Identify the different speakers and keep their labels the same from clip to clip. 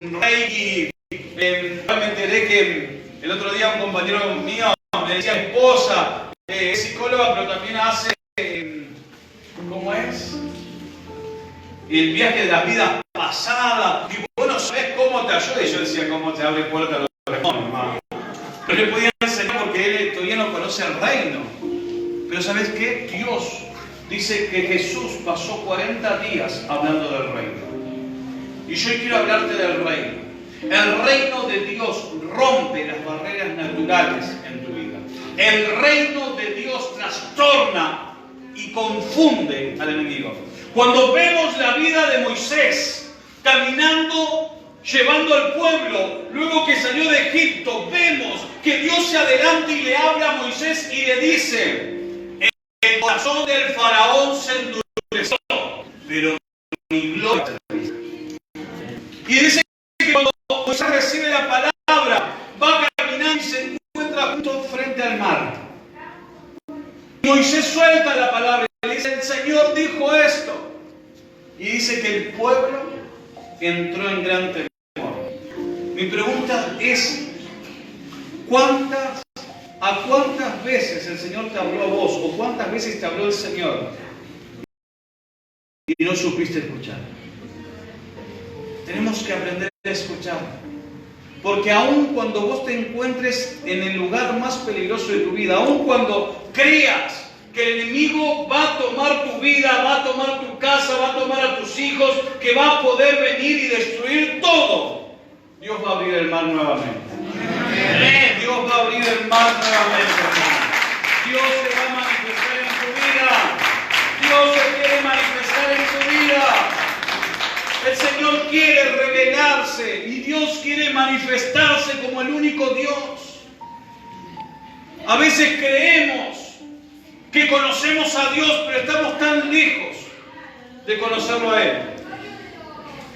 Speaker 1: Reiki. Me enteré que el otro día un compañero mío me decía, mi esposa es psicóloga, pero también hace, ¿cómo es? El viaje de la vida pasada. Y bueno, ¿sabes cómo te ayuda? Y yo decía, ¿cómo te abre puertas a los demonios, hermano? Pero le podía enseñar porque él todavía no conoce el reino. Pero ¿sabes qué? Dios dice que Jesús pasó 40 días hablando del reino. Y yo quiero hablarte del reino. El reino de Dios rompe las barreras naturales en tu vida. El reino de Dios trastorna y confunde al enemigo. Cuando vemos la vida de Moisés caminando, llevando al pueblo, luego que salió de Egipto, vemos que Dios se adelanta y le habla a Moisés y le dice: el corazón del faraón se endureció, pero mi gloria. Y dice que cuando Moisés recibe la palabra, va caminando y se encuentra justo frente al mar. Y Moisés suelta la palabra y le dice: el Señor dijo esto. Y dice que el pueblo entró en gran temor. Mi pregunta es: ¿a cuántas veces el Señor te habló a vos? ¿O cuántas veces te habló el Señor y no supiste escuchar? Tenemos que aprender a escuchar. Porque aun cuando vos te encuentres en el lugar más peligroso de tu vida, aun cuando creas que el enemigo va a tomar tu vida, va a tomar tu casa, va a tomar a tus hijos, que va a poder venir y destruir todo, Dios va a abrir el mar nuevamente. Dios va a abrir el mar nuevamente, hermano. Dios se va a manifestar en tu vida. Dios se quiere manifestar en tu vida. El Señor quiere revelarse y Dios quiere manifestarse como el único Dios. A veces creemos que conocemos a Dios, pero estamos tan lejos de conocerlo a Él.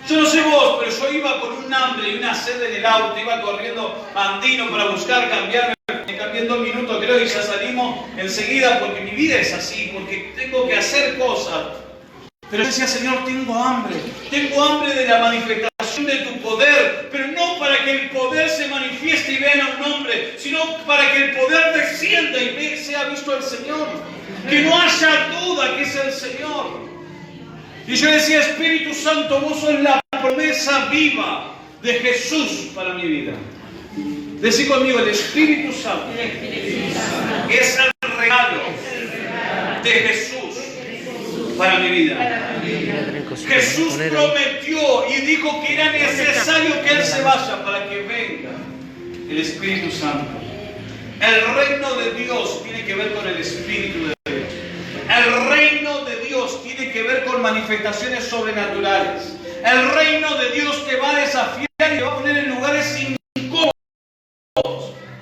Speaker 1: Yo no sé vos, pero yo iba con un hambre y una sed en el auto, iba corriendo andino para buscar cambiarme. Me cambié en 2 minutos, creo, y ya salimos enseguida, porque mi vida es así, porque tengo que hacer cosas. Pero yo decía: Señor, tengo hambre de la manifestación de tu poder, pero no para que el poder se manifieste y vean a un hombre, sino para que el poder descienda y sea visto el Señor. Que no haya duda que es el Señor. Y yo decía: Espíritu Santo, vos sos la promesa viva de Jesús para mi vida. Decí conmigo: el Espíritu Santo es el regalo de Jesús para mi vida. Jesús prometió y dijo que era necesario que Él se vaya para que venga el Espíritu Santo. El reino de Dios tiene que ver con el Espíritu de Dios. El reino de Dios tiene que ver con manifestaciones sobrenaturales. El reino de Dios te va a desafiar y te va a poner en lugares incómodos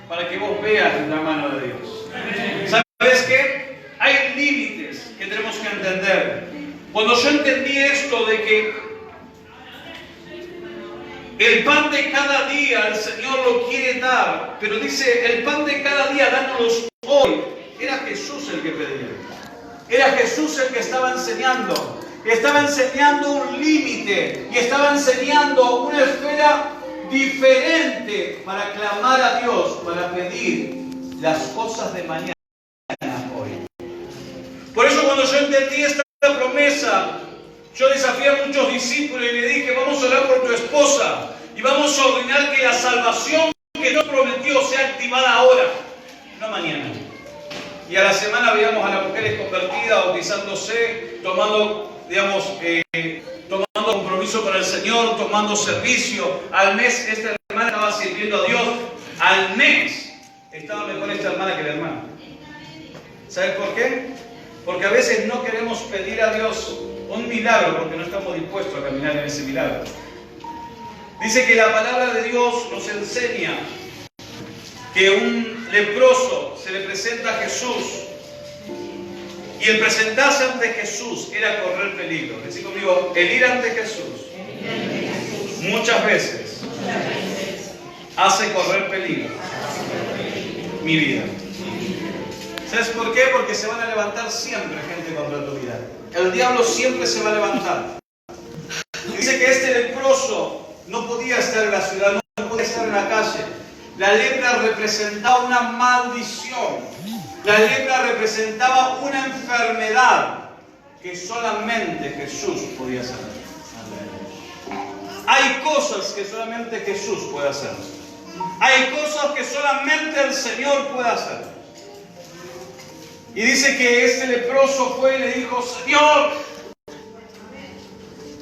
Speaker 1: para que vos veas la mano de Dios. ¿Sabes qué? Hay límites que tenemos que entender. Cuando yo entendí esto de que el pan de cada día el Señor lo quiere dar, pero dice: el pan de cada día dánoslo hoy. Era Jesús el que pedía. Era Jesús el que estaba enseñando. Estaba enseñando un límite y estaba enseñando una esfera diferente para clamar a Dios, para pedir las cosas de mañana hoy. Por eso cuando yo entendí esta promesa, yo desafié a muchos discípulos y le dije: vamos a orar por tu esposa y vamos a ordenar que la salvación que Dios prometió sea activada ahora, no mañana. Y a la semana veíamos a las mujeres convertidas, bautizándose, tomando compromiso con el Señor, tomando servicio. Al mes esta hermana estaba sirviendo a Dios. Al mes estaba mejor esta hermana que la hermana. ¿Sabes por qué? Porque a veces no queremos pedir a Dios un milagro porque no estamos dispuestos a caminar en ese milagro. Dice que la palabra de Dios nos enseña que un leproso se le presenta a Jesús y el presentarse ante Jesús era correr peligro. Decí conmigo: el ir ante Jesús muchas veces hace correr peligro mi vida. ¿Sabes por qué? Porque se van a levantar siempre gente contra tu vida. El diablo siempre se va a levantar. Dice que este leproso no podía estar en la ciudad, no podía estar en la calle. La lepra representaba una maldición. La lepra representaba una enfermedad que solamente Jesús podía sanar. Hay cosas que solamente Jesús puede hacer. Hay cosas que solamente el Señor puede hacer. Y dice que este leproso fue y le dijo, Señor.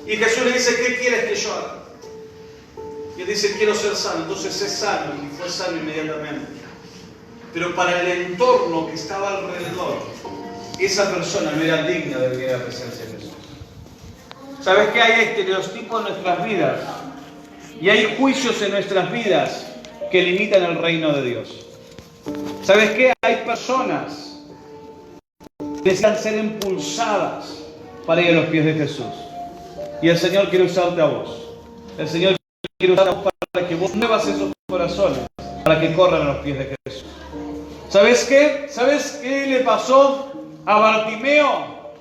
Speaker 1: Y Jesús le dice, ¿qué quieres que yo haga? Y él dice, quiero ser sano. Entonces es sano y fue sano inmediatamente. Pero para el entorno que estaba alrededor, esa persona no era digna de venir a la presencia de Jesús. ¿Sabes que hay estereotipos en nuestras vidas? Y hay juicios en nuestras vidas que limitan el reino de Dios. ¿Sabes qué? Hay personas que necesitan ser impulsadas para ir a los pies de Jesús. Y el Señor quiere usarte a vos. El Señor quiere usarte a vos para que vos muevas esos corazones, para que corran a los pies de Jesús. ¿Sabes qué? ¿Sabes qué le pasó a Bartimeo?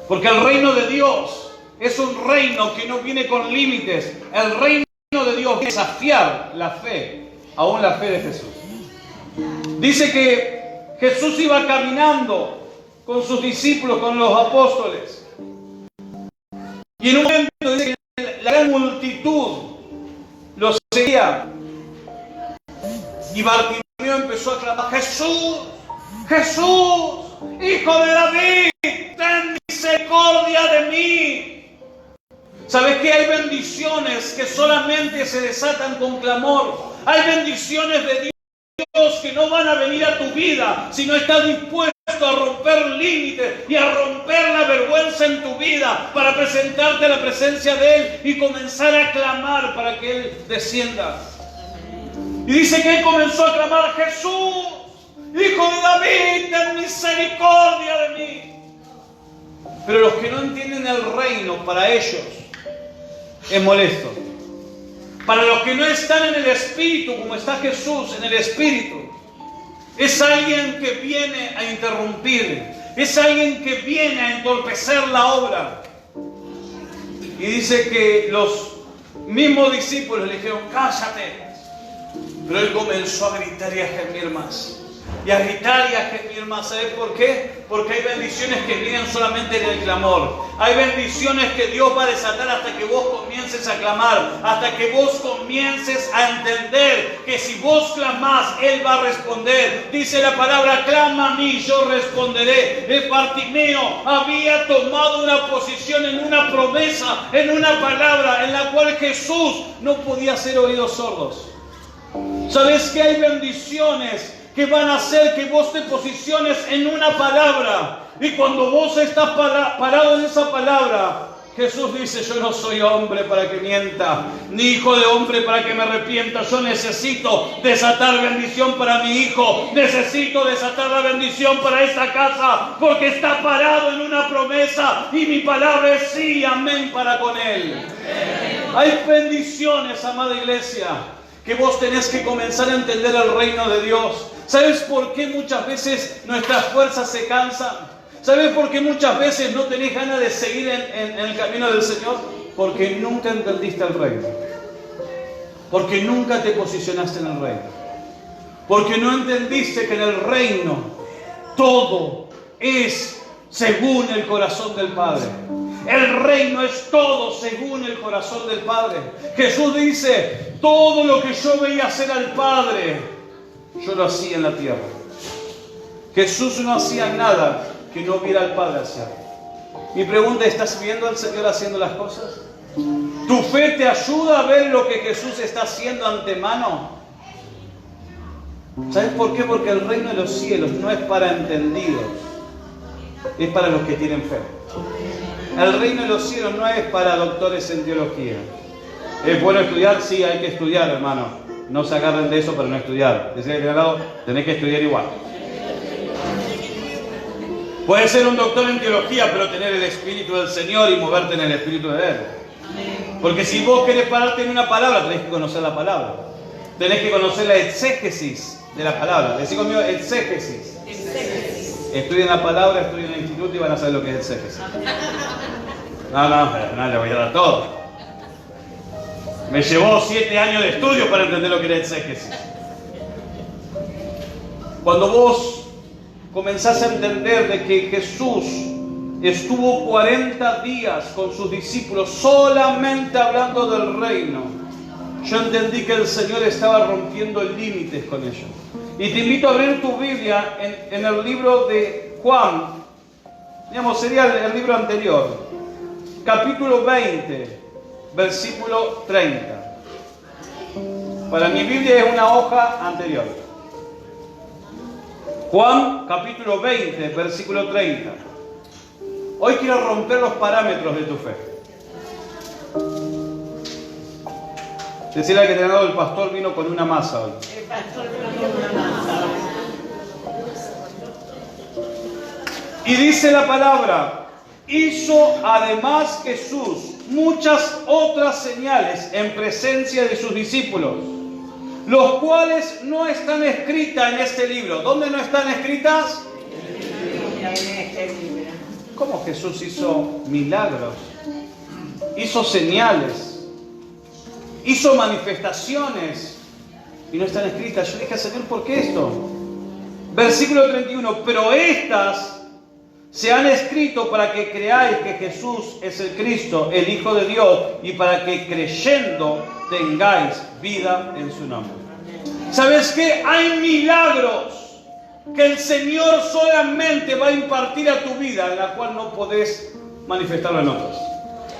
Speaker 1: Porque el reino de Dios es un reino que no viene con límites. El reino de Dios es desafiar la fe, aún la fe de Jesús. Dice que Jesús iba caminando con sus discípulos, con los apóstoles. Y en un momento dice que la gran multitud los seguía. Y Bartimeo empezó a clamar, Jesús, Jesús, Hijo de David, ten misericordia de mí. ¿Sabes qué? Hay bendiciones que solamente se desatan con clamor. Hay bendiciones de Dios que no van a venir a tu vida si no estás dispuesto a romper límites y a romper la vergüenza en tu vida para presentarte a la presencia de Él y comenzar a clamar para que Él descienda. Y dice que Él comenzó a clamar, Jesús, Hijo de David, ten misericordia de mí. Pero los que no entienden el reino, para ellos es molesto. Para los que no están en el Espíritu, como está Jesús en el Espíritu, es alguien que viene a interrumpir, es alguien que viene a entorpecer la obra. Y dice que los mismos discípulos le dijeron, cállate. Pero él comenzó a gritar y a gemir más. Y a gritar y a gemir más. ¿Sabes por qué? Porque hay bendiciones que vienen solamente en el clamor. Hay bendiciones que Dios va a desatar hasta que vos comiences a clamar. Hasta que vos comiences a entender que si vos clamás, Él va a responder. Dice la palabra, clama a mí, yo responderé. Bartimeo había tomado una posición en una promesa, en una palabra, en la cual Jesús no podía hacer oídos sordos. ¿Sabes que hay bendiciones que van a hacer que vos te posiciones en una palabra? Y cuando vos estás parado en esa palabra, Jesús dice, yo no soy hombre para que mienta, ni hijo de hombre para que me arrepienta. Yo necesito desatar bendición para mi hijo, necesito desatar la bendición para esta casa, porque está parado en una promesa y mi palabra es sí, amén para con él. Hay bendiciones, amada iglesia, que vos tenés que comenzar a entender el reino de Dios. ¿Sabes por qué muchas veces nuestras fuerzas se cansan? ¿Sabes por qué muchas veces no tenés ganas de seguir en el camino del Señor? Porque nunca entendiste el reino. Porque nunca te posicionaste en el reino. Porque no entendiste que en el reino todo es según el corazón del Padre. El reino es todo según el corazón del Padre. Jesús dice, todo lo que yo veía hacer al Padre, yo lo hacía en la tierra. Jesús no hacía nada que no viera al Padre hacer. Mi pregunta, ¿estás viendo al Señor haciendo las cosas? ¿Tu fe te ayuda a ver lo que Jesús está haciendo antemano? ¿Sabes por qué? Porque el reino de los cielos no es para entendidos, es para los que tienen fe. El reino de los cielos no es para doctores en teología. ¿Es bueno estudiar? Sí, hay que estudiar, hermano. No se agarren de eso para no estudiar. Desde el lado, tenés que estudiar igual. Puedes ser un doctor en teología, pero tener el Espíritu del Señor y moverte en el Espíritu de Él. Porque si vos querés pararte en una palabra, tenés que conocer la palabra. Tenés que conocer la exégesis de la palabra. Decí conmigo, exégesis. Estudien la palabra, estudien el instituto y van a saber lo que es exégesis. No, le voy a dar todo. Me llevó 7 años de estudio para entender lo que era exégesis. Cuando vos comenzás a entender de que Jesús estuvo 40 días con sus discípulos solamente hablando del reino, yo entendí que el Señor estaba rompiendo límites con ellos. Y te invito a abrir tu Biblia en el libro de Juan, digamos, sería el libro anterior, capítulo 20, versículo 30. Para mi Biblia es una hoja anterior. Juan, capítulo 20, versículo 30. Hoy quiero romper los parámetros de tu fe. Decirle que te ha dado el pastor vino con una masa hoy.
Speaker 2: El pastor vino con una masa.
Speaker 1: Y dice la palabra, hizo además Jesús muchas otras señales en presencia de sus discípulos, los cuales no están escritas en este libro. ¿Dónde no están escritas?
Speaker 2: En este libro.
Speaker 1: ¿Cómo Jesús hizo milagros? Hizo señales, hizo manifestaciones y no están escritas. Yo le dije, Señor, ¿por qué esto? Versículo 31, pero estas se han escrito para que creáis que Jesús es el Cristo, el Hijo de Dios, y para que creyendo tengáis vida en su nombre. ¿Sabes qué? Hay milagros que el Señor solamente va a impartir a tu vida, en la cual no podés manifestarlo en otros.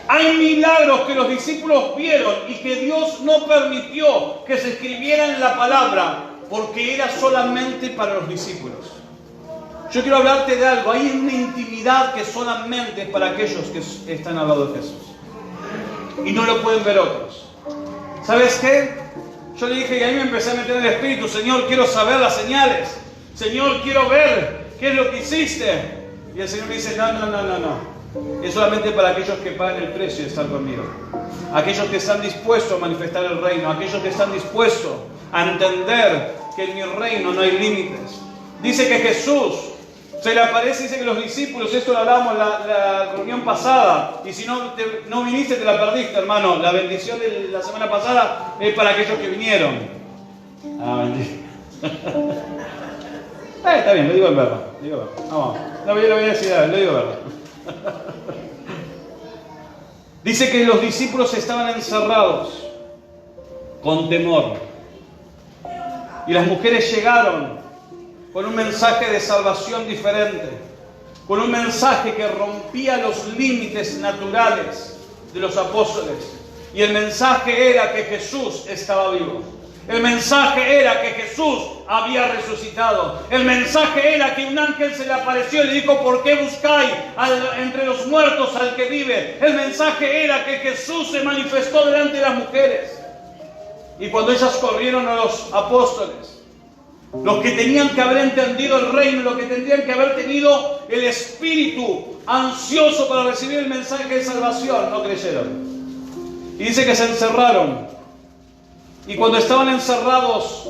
Speaker 1: Hay milagros que los discípulos vieron y que Dios no permitió que se escribieran en la palabra, porque era solamente para los discípulos. Yo quiero hablarte de algo. Hay una intimidad que solamente es para aquellos que están al lado de Jesús. Y no lo pueden ver otros. ¿Sabes qué? Yo le dije, y ahí me empecé a meter en el espíritu. Señor, quiero saber las señales. Señor, quiero ver qué es lo que hiciste. Y el Señor me dice, no. Es solamente para aquellos que pagan el precio de estar conmigo. Aquellos que están dispuestos a manifestar el reino. Aquellos que están dispuestos a entender que en mi reino no hay límites. Dice que Jesús se le aparece, dice que los discípulos, esto lo hablábamos en la reunión pasada, y si no viniste te la perdiste, hermano. La bendición de la semana pasada es para aquellos que vinieron. Bendito. Está bien, lo digo en verdad. Vamos, no voy a decir nada, lo digo en verdad. Dice que los discípulos estaban encerrados con temor, y las mujeres llegaron con un mensaje de salvación diferente, con un mensaje que rompía los límites naturales de los apóstoles. Y el mensaje era que Jesús estaba vivo. El mensaje era que Jesús había resucitado. El mensaje era que un ángel se le apareció y le dijo, ¿por qué buscáis entre los muertos al que vive? El mensaje era que Jesús se manifestó delante de las mujeres. Y cuando ellas corrieron a los apóstoles, los que tenían que haber entendido el reino, los que tendrían que haber tenido el espíritu ansioso para recibir el mensaje de salvación, no creyeron. Y dice que se encerraron. Y cuando estaban encerrados,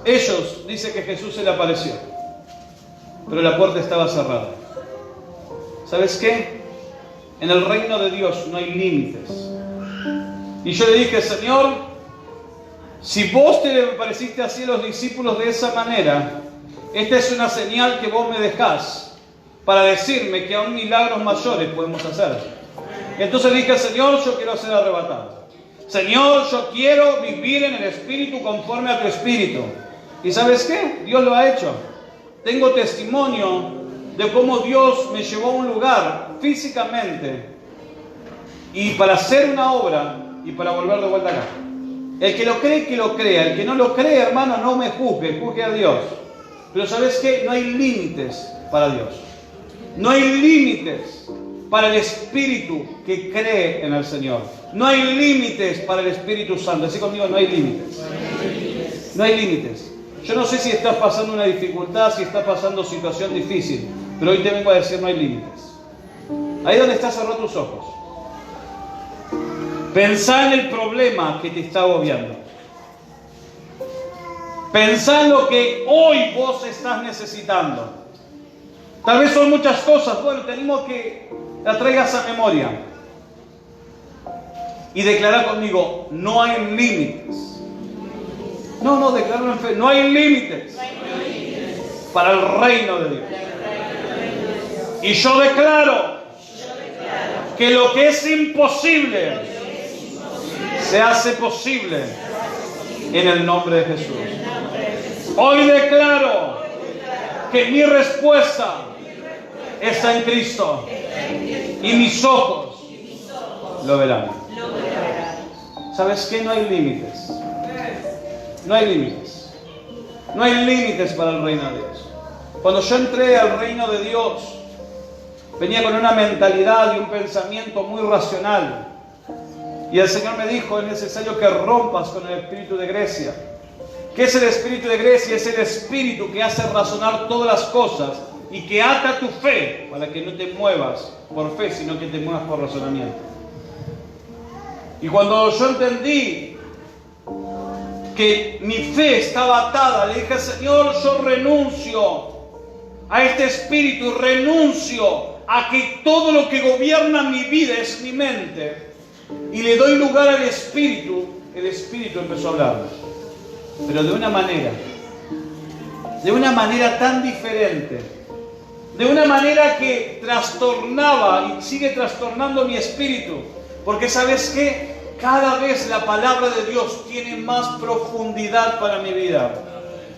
Speaker 1: ellos, dice que Jesús se le apareció. Pero la puerta estaba cerrada. ¿Sabes qué? En el reino de Dios no hay límites. Y yo le dije, Señor, si vos te le pareciste así a los discípulos de esa manera, esta es una señal que vos me dejás para decirme que aún milagros mayores podemos hacer. Entonces le dije, Señor, yo quiero ser arrebatado. Señor, yo quiero vivir en el Espíritu conforme a tu Espíritu. ¿Y sabes qué? Dios lo ha hecho. Tengo testimonio de cómo Dios me llevó a un lugar físicamente y para hacer una obra y para volver de vuelta acá. El que lo cree, que lo crea. El que no lo cree, hermano, no me juzgue, juzgue a Dios. Pero ¿sabes qué? No hay límites para Dios. No hay límites para el Espíritu que cree en el Señor. No hay límites para el Espíritu Santo. Así conmigo, no hay límites. No hay límites. Yo no sé si estás pasando una dificultad, si estás pasando situación difícil, pero hoy te vengo a decir, no hay límites. Ahí donde estás, cerrá tus ojos. Pensá en el problema que te está agobiando. Pensá en lo que hoy vos estás necesitando. Tal vez son muchas cosas. Bueno, tenemos que la traigas a memoria. Y declara conmigo, no hay límites. No, declaro en fe, no hay límites para el reino de Dios. Y yo declaro que lo que es imposible se hace posible en el nombre de Jesús. Hoy declaro que mi respuesta está en Cristo y mis ojos lo verán. ¿Sabes qué? No hay límites. No hay límites. No hay límites para el reino de Dios. Cuando yo entré al reino de Dios, venía con una mentalidad y un pensamiento muy racional. Y el Señor me dijo, es necesario que rompas con el espíritu de Grecia. ¿Qué es el espíritu de Grecia? Es el espíritu que hace razonar todas las cosas y que ata tu fe para que no te muevas por fe, sino que te muevas por razonamiento. Y cuando yo entendí que mi fe estaba atada, le dije, Señor, yo renuncio a este espíritu, renuncio a que todo lo que gobierna mi vida es mi mente, y le doy lugar al espíritu. El espíritu empezó a hablar, pero de una manera tan diferente, de una manera que trastornaba y sigue trastornando mi espíritu, porque ¿sabes qué? Cada vez la palabra de Dios tiene más profundidad para mi vida.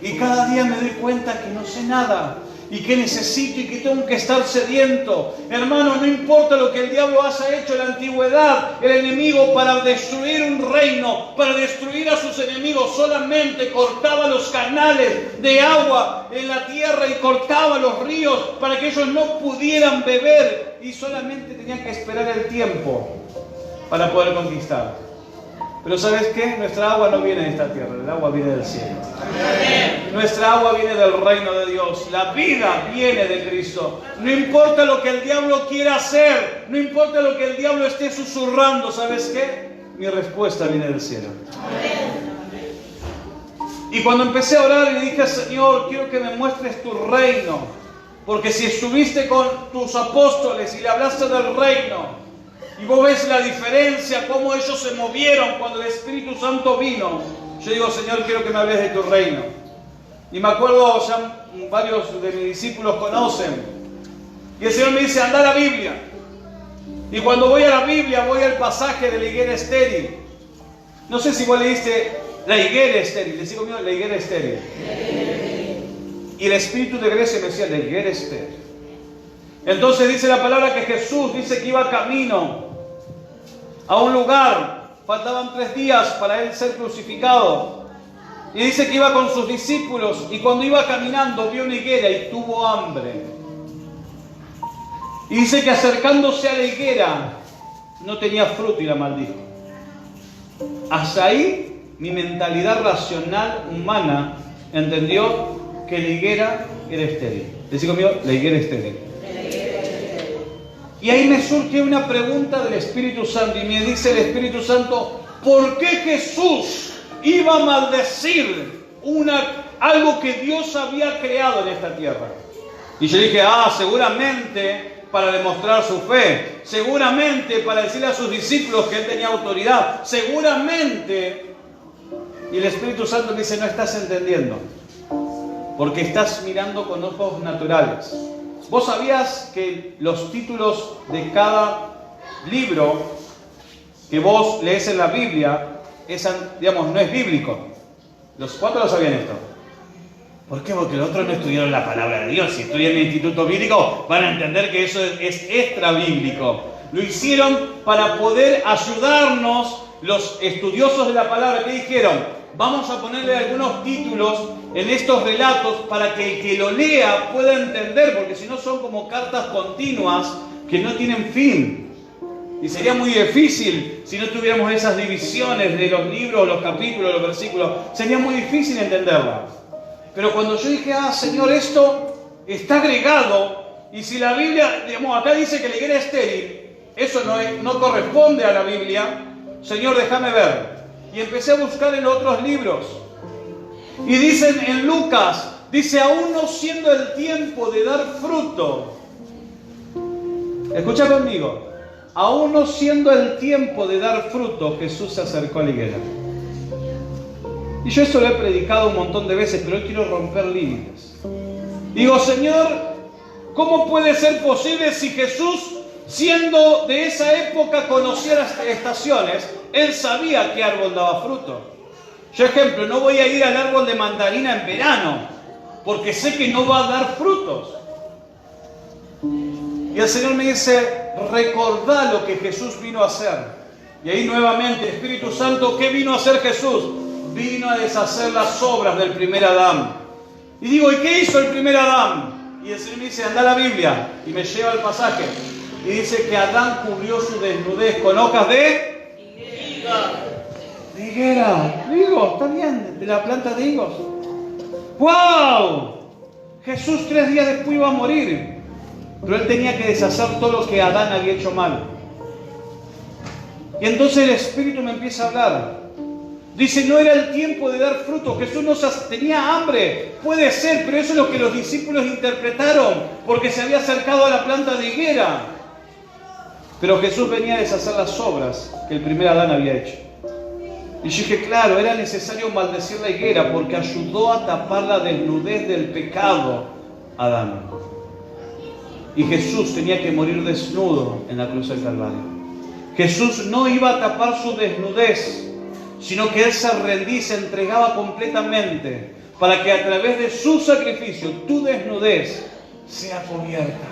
Speaker 1: Y cada día me doy cuenta que no sé nada. Y que necesito y que tengo que estar sediento. Hermano, no importa lo que el diablo haya hecho en la antigüedad. El enemigo, para destruir un reino, para destruir a sus enemigos, solamente cortaba los canales de agua en la tierra y cortaba los ríos para que ellos no pudieran beber. Y solamente tenían que esperar el tiempo para poder conquistar. Pero ¿sabes qué? Nuestra agua no viene de esta tierra, el agua viene del cielo. Amén. Nuestra agua viene del reino de Dios. La vida viene de Cristo. No importa lo que el diablo quiera hacer, no importa lo que el diablo esté susurrando, ¿sabes qué? Mi respuesta viene del cielo. Amén. Y cuando empecé a orar y le dije, Señor, quiero que me muestres tu reino, porque si estuviste con tus apóstoles y le hablaste del reino, y vos ves la diferencia, cómo ellos se movieron cuando el Espíritu Santo vino. Yo digo, Señor, quiero que me hables de tu reino. Y me acuerdo, ya varios de mis discípulos conocen. Y el Señor me dice, anda a la Biblia. Y cuando voy a la Biblia, voy al pasaje de la higuera estéril. No sé si vos leíste la higuera estéril. Les digo, mío, la higuera estéril. Y el Espíritu de Grecia me decía, la higuera estéril. Entonces dice la palabra que Jesús dice que iba camino a un lugar, faltaban 3 días para él ser crucificado, y dice que iba con sus discípulos, y cuando iba caminando vio una higuera y tuvo hambre, y dice que acercándose a la higuera no tenía fruto y la maldijo. Hasta ahí mi mentalidad racional humana entendió que la higuera era estéril. Decí conmigo, la higuera estéril. Y ahí me surge una pregunta del Espíritu Santo, y me dice el Espíritu Santo, ¿por qué Jesús iba a maldecir algo que Dios había creado en esta tierra? Y yo dije, seguramente para demostrar su fe, seguramente para decirle a sus discípulos que él tenía autoridad, seguramente. Y el Espíritu Santo me dice, no estás entendiendo, porque estás mirando con ojos naturales. ¿Vos sabías que los títulos de cada libro que vos lees en la Biblia, no es bíblico? ¿Cuántos lo sabían esto? ¿Por qué? Porque los otros no estudiaron la palabra de Dios. Si estudian en el instituto bíblico, van a entender que eso es extra bíblico. Lo hicieron para poder ayudarnos los estudiosos de la palabra. ¿Qué dijeron? Vamos a ponerle algunos títulos en estos relatos para que el que lo lea pueda entender, porque si no son como cartas continuas que no tienen fin. Y sería muy difícil si no tuviéramos esas divisiones de los libros, los capítulos, los versículos. Sería muy difícil entenderla. Pero cuando yo dije, Señor, esto está agregado, y si la Biblia, acá dice que la higuera es estéril, eso no corresponde a la Biblia, Señor, déjame ver. Y empecé a buscar en otros libros. Y dicen en Lucas, dice, aún no siendo el tiempo de dar fruto. Escucha conmigo. aún no siendo el tiempo de dar fruto, Jesús se acercó a la higuera. Y yo eso lo he predicado un montón de veces, pero hoy quiero romper límites. Digo, Señor, ¿cómo puede ser posible si Jesús, siendo de esa época, conocía las estaciones? Él sabía qué árbol daba fruto. Yo, ejemplo, no voy a ir al árbol de mandarina en verano, porque sé que no va a dar frutos. Y el Señor me dice, recordá lo que Jesús vino a hacer. Y ahí nuevamente, Espíritu Santo, ¿qué vino a hacer Jesús? Vino a deshacer las obras del primer Adán. Y digo, ¿y qué hizo el primer Adán? Y el Señor me dice, anda a la Biblia, y me lleva al pasaje. Y dice que Adán cubrió su desnudez con hojas de higuera. Digo, está bien, de la planta de higos. ¡Wow! Jesús 3 días después iba a morir. Pero él tenía que deshacer todo lo que Adán había hecho mal. Y entonces el Espíritu me empieza a hablar. Dice, no era el tiempo de dar fruto. Jesús no tenía hambre. Puede ser, pero eso es lo que los discípulos interpretaron, porque se había acercado a la planta de higuera. Pero Jesús venía a deshacer las obras que el primer Adán había hecho. Y yo dije, claro, era necesario maldecir la higuera porque ayudó a tapar la desnudez del pecado a Adán. Y Jesús tenía que morir desnudo en la cruz del Calvario. Jesús no iba a tapar su desnudez, sino que Él se rendía y se entregaba completamente para que a través de su sacrificio tu desnudez sea cubierta.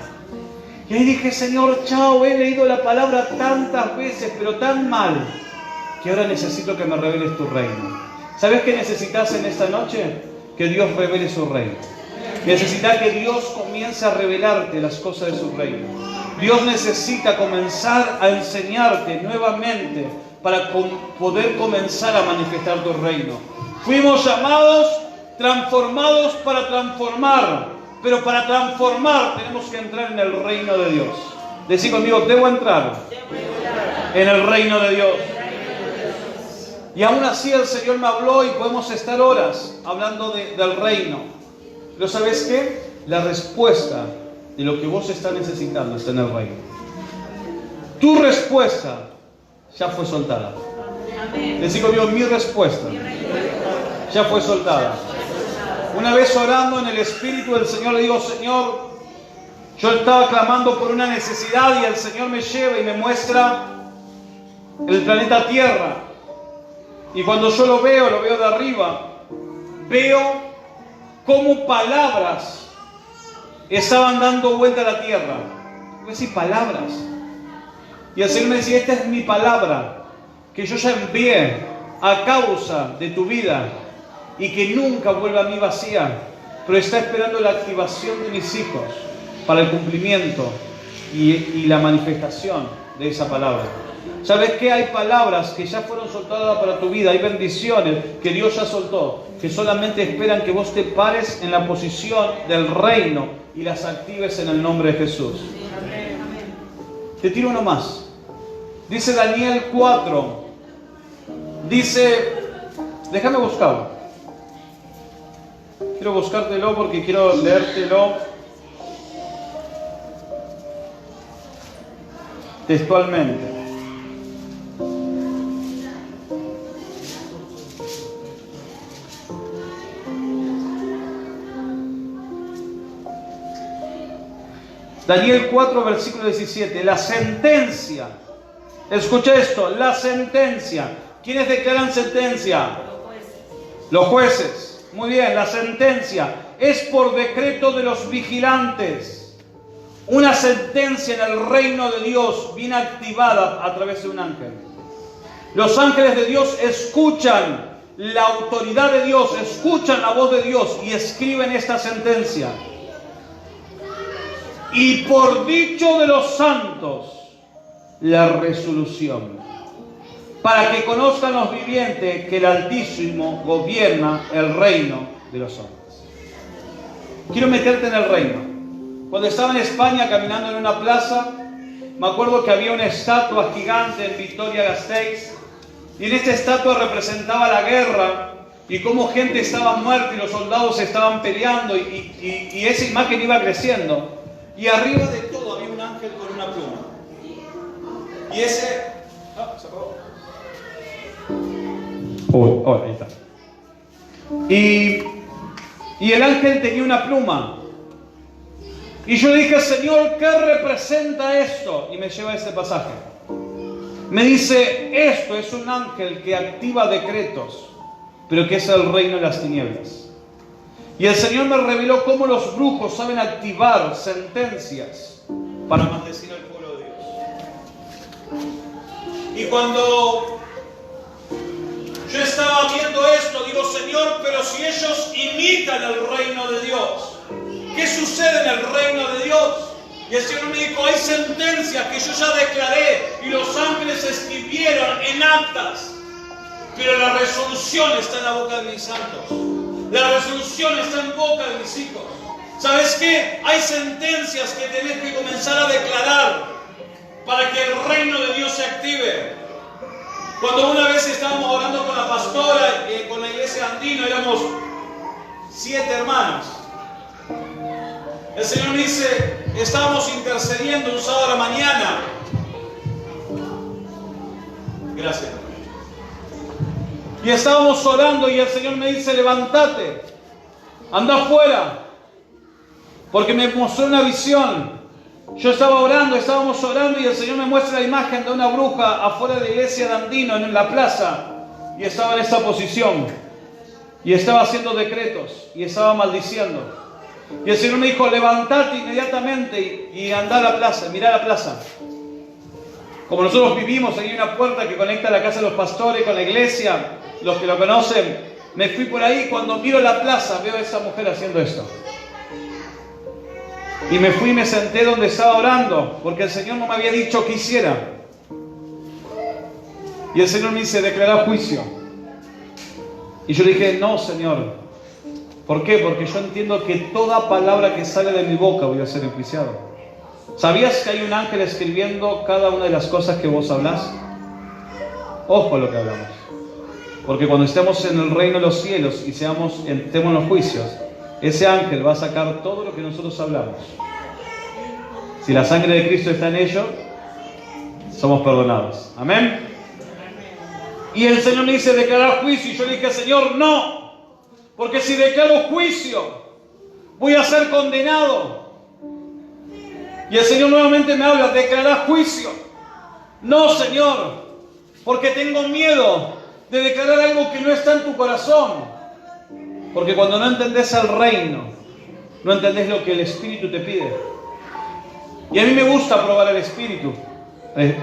Speaker 1: Y ahí dije, Señor, chao, he leído la palabra tantas veces, pero tan mal, que ahora necesito que me reveles tu reino. ¿Sabes qué necesitas en esta noche? Que Dios revele su reino. Necesitas que Dios comience a revelarte las cosas de su reino. Dios necesita comenzar a enseñarte nuevamente para poder comenzar a manifestar tu reino. Fuimos llamados, transformados para transformar, pero para transformar tenemos que entrar en el reino de Dios. Decí conmigo, debo entrar en el reino de Dios. Y aún así el Señor me habló y podemos estar horas hablando del reino. Pero ¿sabes qué? La respuesta de lo que vos estás necesitando está en el reino. Tu respuesta ya fue soltada. Decí conmigo, mi respuesta ya fue soltada. Una vez orando en el Espíritu del Señor, le digo, Señor, yo estaba clamando por una necesidad y el Señor me lleva y me muestra el planeta Tierra. Y cuando yo lo veo de arriba, veo cómo palabras estaban dando vuelta a la tierra. Voy a decir palabras. Y el Señor me decía, esta es mi palabra, que yo ya envié a causa de tu vida y que nunca vuelva a mí vacía, pero está esperando la activación de mis hijos para el cumplimiento y la manifestación de esa palabra. ¿Sabes qué? Hay palabras que ya fueron soltadas para tu vida, hay bendiciones que Dios ya soltó, que solamente esperan que vos te pares en la posición del reino y las actives en el nombre de Jesús. Te tiro uno más. Dice Daniel 4. Dice, déjame buscarlo. Quiero buscártelo porque quiero leértelo textualmente. Daniel 4, versículo 17. La sentencia. Escucha esto. La sentencia. ¿Quiénes declaran sentencia? Los jueces. Muy bien. La sentencia es por decreto de los vigilantes. Una sentencia en el reino de Dios viene activada a través de un ángel. Los ángeles de Dios escuchan la autoridad de Dios, escuchan la voz de Dios y escriben esta sentencia. Y por dicho de los santos, la resolución, para que conozcan los vivientes que el Altísimo gobierna el reino de los hombres. Quiero meterte en el reino. Cuando estaba en España caminando en una plaza, me acuerdo que había una estatua gigante en Vitoria-Gasteiz, y en esta estatua representaba la guerra y cómo gente estaba muerta y los soldados estaban peleando y esa imagen iba creciendo. Y arriba de todo había un ángel con una pluma. Y ese... se apagó.
Speaker 3: Ahí está. Y el ángel tenía una pluma. Y yo dije, Señor, ¿qué representa esto? Y me lleva a este pasaje. Me dice, esto es un ángel que activa decretos, pero que es el reino de las tinieblas. Y el Señor me reveló cómo los brujos saben activar sentencias para maldecir al pueblo de Dios. Y cuando yo estaba viendo esto, digo, Señor, pero si ellos imitan el reino de Dios, ¿qué sucede en el reino de Dios? Y el Señor me dijo, hay sentencias que yo ya declaré y los ángeles escribieron en actas, pero la resolución está en la boca de mis santos. La resolución está en boca de mis hijos. ¿Sabes qué? Hay sentencias que tenés que comenzar a declarar para que el reino de Dios se active. Cuando una vez estábamos orando con la pastora, con la iglesia Andino, éramos 7 hermanos. El Señor me dice, estábamos intercediendo un sábado a la mañana. Gracias. Y estábamos orando y el Señor me dice, levántate, anda afuera, porque me mostró una visión. Yo estaba orando, estábamos orando y el Señor me muestra la imagen de una bruja afuera de la iglesia de Andino, en la plaza, y estaba en esa posición, y estaba haciendo decretos, y estaba maldiciendo. Y el Señor me dijo, levantate inmediatamente y anda a la plaza, mirá la plaza. Como nosotros vivimos, hay una puerta que conecta la casa de los pastores con la iglesia, los que lo conocen. Me fui por ahí, cuando miro la plaza veo a esa mujer haciendo esto. Y me fui y me senté donde estaba orando, porque el Señor no me había dicho que hiciera. Y el Señor me dice, declarar juicio. Y yo dije, no, Señor. ¿Por qué? Porque yo entiendo que toda palabra que sale de mi boca voy a ser enjuiciado. ¿Sabías que hay un ángel escribiendo cada una de las cosas que vos hablás? Ojo a lo que hablamos. Porque cuando estemos en el reino de los cielos y estemos en los juicios, ese ángel va a sacar todo lo que nosotros hablamos. Si la sangre de Cristo está en ello, somos perdonados. Amén. Y el Señor me dice declarar juicio. Y yo le dije, Señor, no. Porque si declaro juicio, voy a ser condenado. Y el Señor nuevamente me habla, declarar juicio. No, Señor, porque tengo miedo de declarar algo que no está en tu corazón. Porque cuando no entendés el reino, no entendés lo que el Espíritu te pide. Y a mí me gusta probar el Espíritu. Le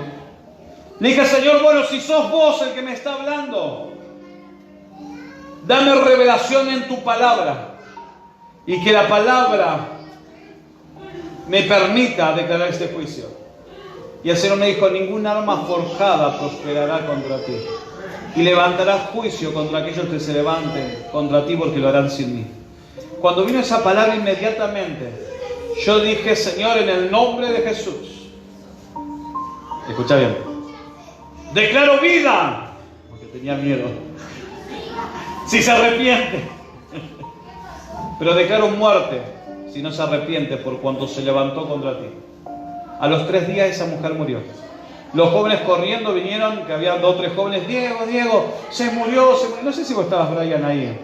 Speaker 3: dije, Señor, bueno, si sos vos el que me está hablando, dame revelación en tu palabra. Y que la palabra me permita declarar este juicio. Y el Señor me dijo, ningún arma forjada prosperará contra ti. Y levantarás juicio contra aquellos que se levanten contra ti, porque lo harán sin mí. Cuando vino esa palabra inmediatamente, yo dije, Señor, en el nombre de Jesús. Escucha bien. Declaro vida, porque tenía miedo. Si se arrepiente. Pero declaro muerte, si no se arrepiente por cuanto se levantó contra ti. A los 3 días esa mujer murió. Los jóvenes corriendo vinieron, que había 2 o 3 jóvenes. Diego, se murió. No sé si vos estabas, Brian, ahí.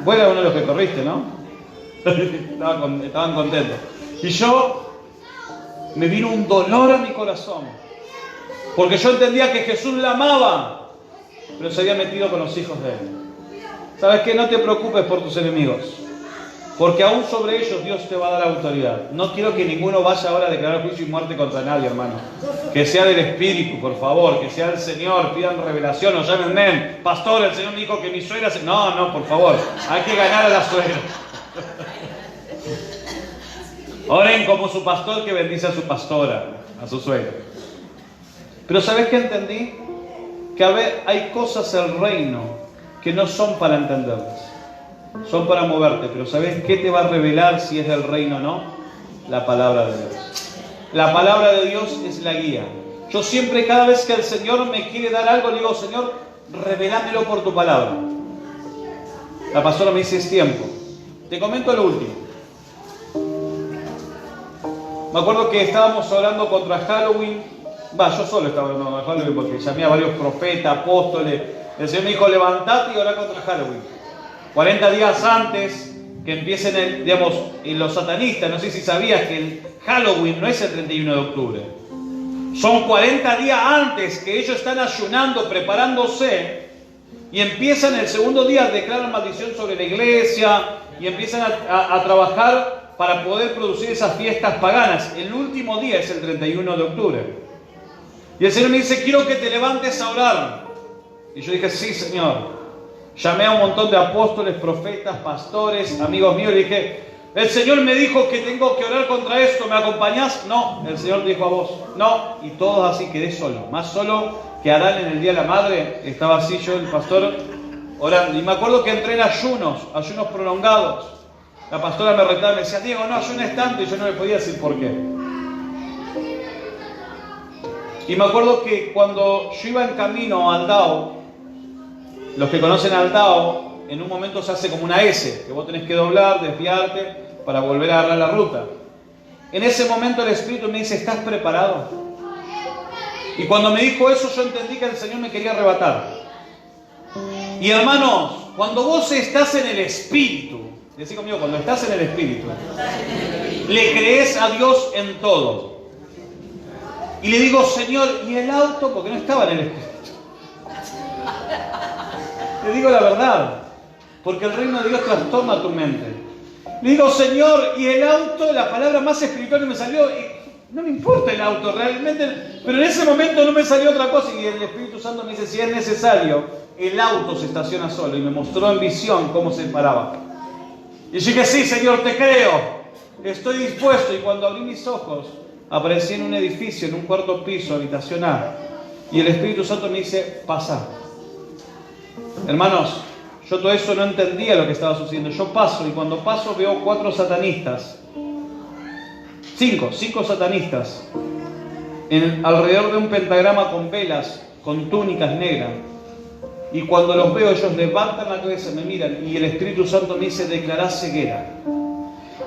Speaker 3: Vos eras uno de los que corriste, ¿no? Estaban contentos. Y yo, me vino un dolor a mi corazón. Porque yo entendía que Jesús la amaba, pero se había metido con los hijos de él. ¿Sabes qué? No te preocupes por tus enemigos. Porque aún sobre ellos Dios te va a dar autoridad. No quiero que ninguno vaya ahora a declarar juicio y muerte contra nadie, hermano. Que sea del Espíritu, por favor. Que sea del Señor. Pidan revelación o llámenme. Pastor, el Señor me dijo que mi suegra... No, por favor. Hay que ganar a la suegra. Oren como su pastor que bendice a su pastora, a su suegra. Pero ¿sabes qué entendí? Que hay cosas del reino que no son para entenderlas. Son para moverte, pero ¿sabes qué te va a revelar si es del reino o no? La palabra de Dios. La palabra de Dios es la guía. Yo siempre, cada vez que el Señor me quiere dar algo, le digo, Señor, revelámelo por tu palabra. La pastora me dice, es tiempo. Te comento lo último. Me acuerdo que estábamos orando contra Halloween Yo solo estaba orando contra Halloween porque llamé a varios profetas, apóstoles. El Señor me dijo, levantate y orá contra Halloween. 40 días antes que empiecen, los satanistas, no sé si sabías que el Halloween no es el 31 de octubre. Son 40 días antes que ellos están ayunando, preparándose, y empiezan el segundo día, declaran maldición sobre la iglesia, y empiezan a trabajar para poder producir esas fiestas paganas. El último día es el 31 de octubre. Y el Señor me dice, quiero que te levantes a orar. Y yo dije, sí, Señor. Llamé a un montón de apóstoles, profetas, pastores, amigos míos, y dije, el Señor me dijo que tengo que orar contra esto, ¿me acompañás? No, el Señor dijo a vos, no. Y todos así, quedé solo, más solo que Adán en el Día de la Madre. Estaba así yo, el pastor, orando. Y me acuerdo que entré en ayunos prolongados. La pastora me retaba y me decía, Diego, no ayunes tanto, y yo no le podía decir por qué. Y me acuerdo que cuando yo iba en camino a Aldao, los que conocen Aldao, en un momento se hace como una S, que vos tenés que doblar, desviarte, para volver a agarrar la ruta. En ese momento el Espíritu me dice, ¿estás preparado? Y cuando me dijo eso, yo entendí que el Señor me quería arrebatar. Y hermanos, cuando vos estás en el Espíritu, decí conmigo, cuando estás en el Espíritu, le crees a Dios en todo. Y le digo, Señor, ¿y el auto? Porque no estaba en el Espíritu. Le digo la verdad, porque el reino de Dios trastorna tu mente. Le digo, Señor, ¿y el auto? La palabra más espiritual que me salió, y no me importa el auto realmente, pero en ese momento no me salió otra cosa. Y el Espíritu Santo me dice, si es necesario, el auto se estaciona solo. Y me mostró en visión cómo se paraba. Y yo dije, sí, Señor, te creo, estoy dispuesto. Y cuando abrí mis ojos, aparecí en un edificio, en un cuarto piso, habitación A. Y el Espíritu Santo me dice, pasa. Hermanos, yo todo eso no entendía lo que estaba sucediendo. Yo paso, y cuando paso veo 4 satanistas. 5 satanistas. Alrededor de un pentagrama con velas, con túnicas negras. Y cuando los veo, ellos levantan la cabeza, me miran, y el Espíritu Santo me dice, declará ceguera.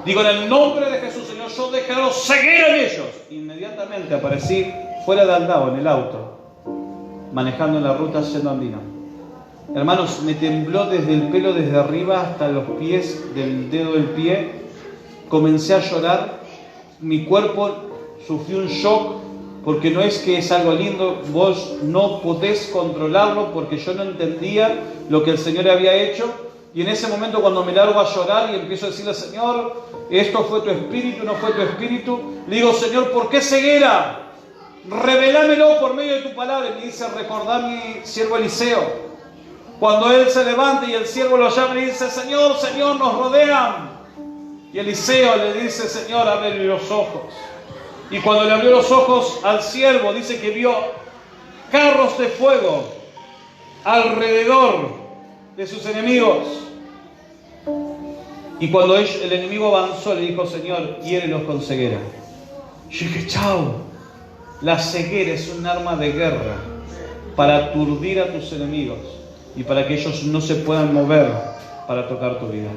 Speaker 3: Digo, en el nombre de Jesús, Señor, yo declaro ceguera en ellos. Inmediatamente aparecí fuera de Aldao, en el auto, manejando en la ruta yendo a Andino. Hermanos, me tembló desde el pelo, desde arriba hasta los pies, del dedo del pie. Comencé a llorar. Mi cuerpo sufrió un shock, porque no es que es algo lindo, vos no podés controlarlo, porque yo no entendía lo que el Señor había hecho. Y en ese momento, cuando me largo a llorar y empiezo a decirle, Señor, esto fue tu espíritu, no fue tu espíritu, le digo, Señor, ¿por qué ceguera? Revelámelo por medio de tu palabra. Y me dice, recordá a mi siervo Eliseo. Cuando él se levanta y el siervo lo llama y dice, Señor, Señor, nos rodean. Y Eliseo le dice, Señor, ábrele los ojos. Y cuando le abrió los ojos al siervo, dice que vio carros de fuego alrededor de sus enemigos. Y cuando el enemigo avanzó, le dijo, Señor, hiérelos con ceguera. Yo dije, chao. La ceguera es un arma de guerra para aturdir a tus enemigos y para que ellos no se puedan mover para tocar tu vida.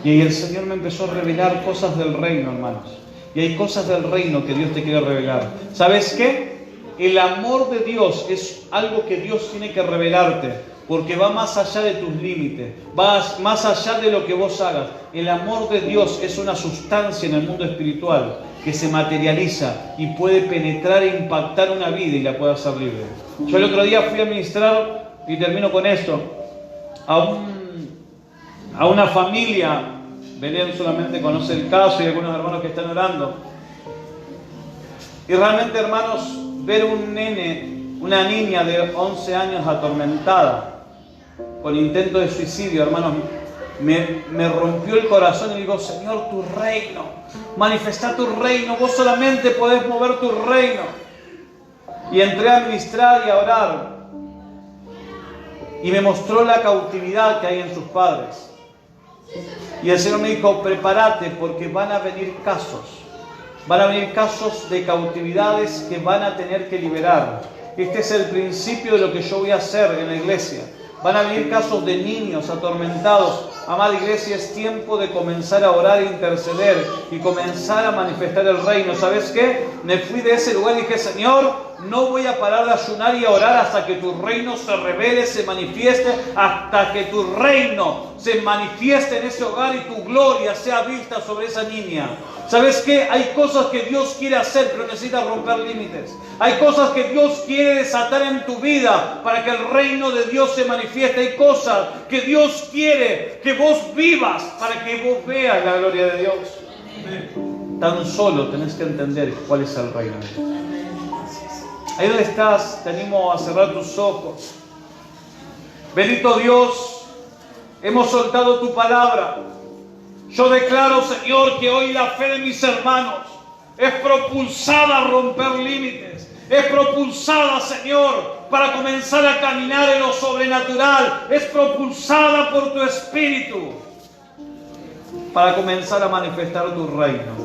Speaker 3: Y ahí el Señor me empezó a revelar cosas del reino, hermanos. Y hay cosas del reino que Dios te quiere revelar. ¿Sabes qué? El amor de Dios es algo que Dios tiene que revelarte, porque va más allá de tus límites, va más allá de lo que vos hagas. El amor de Dios es una sustancia en el mundo espiritual que se materializa y puede penetrar e impactar una vida y la puede hacer libre. Yo el otro día fui a ministrar, y termino con esto, a una familia. Belén solamente conoce el caso y algunos hermanos que están orando. Y realmente, hermanos, ver un nene, una niña de 11 años atormentada con intento de suicidio, hermanos, me rompió el corazón. Y digo, Señor, tu reino, manifestá tu reino, vos solamente podés mover tu reino. Y entré a ministrar y a orar, y me mostró la cautividad que hay en sus padres. Y el Señor me dijo, prepárate, porque van a venir casos de cautividades que van a tener que liberar. Este es el principio de lo que yo voy a hacer en la iglesia. Van a venir casos de niños atormentados. Amada iglesia, es tiempo de comenzar a orar e interceder y comenzar a manifestar el reino. ¿Sabes qué? Me fui de ese lugar y dije, Señor, no voy a parar de ayunar y a orar hasta que tu reino se revele, se manifieste, hasta que tu reino se manifieste en ese hogar y tu gloria sea vista sobre esa niña. ¿Sabes qué? Hay cosas que Dios quiere hacer, pero necesita romper límites. Hay cosas que Dios quiere desatar en tu vida para que el reino de Dios se manifieste. Hay cosas que Dios quiere que vos vivas para que vos veas la gloria de Dios. Tan solo tenés que entender cuál es el reino de Dios. Ahí donde estás, te animo a cerrar tus ojos. Bendito Dios, hemos soltado tu palabra. Yo declaro, Señor, que hoy la fe de mis hermanos es propulsada a romper límites. Es propulsada, Señor, para comenzar a caminar en lo sobrenatural. Es propulsada por tu Espíritu para comenzar a manifestar tu reino.